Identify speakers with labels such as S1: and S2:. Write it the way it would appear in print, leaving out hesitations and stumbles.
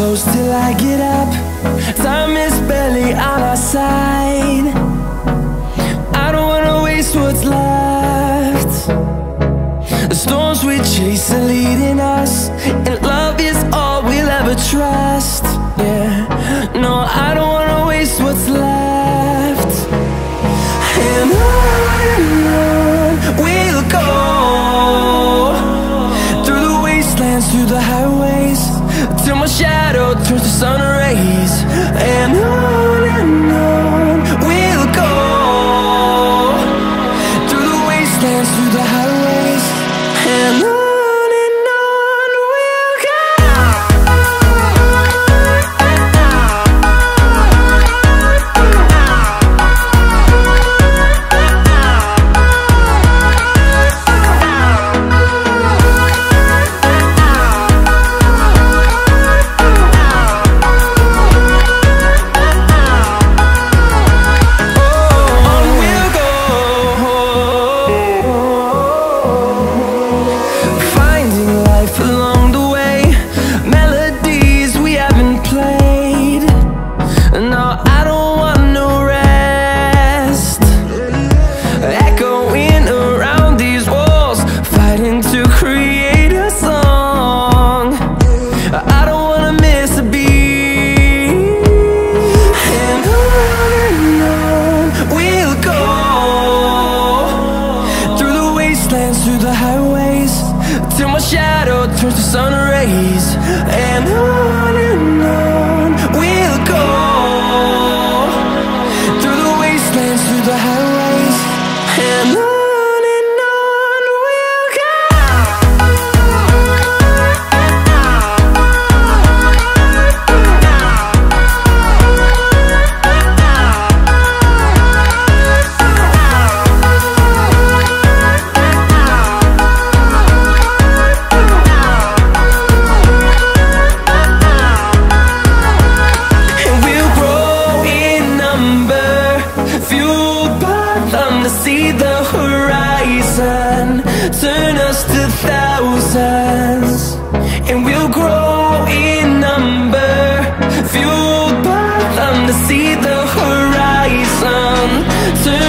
S1: close till I get up. Time is barely on our side. I don't wanna waste what's left. The storms we chase are leading us, and love is all we'll ever trust. Yeah, no, I don't wanna waste what's left. And on we'll go, through the wastelands, through the highways, till my shadow turns to sun rays. And on we'll go, through the wastelands, through the highways, and on we'll go. Through the highways, till my shadow turns to sun rays. And on we'll go, through the wastelands, through the highways, and on we'll go. See the horizon turn us to thousands, and we'll grow in number, fueled by them. To see the horizon turn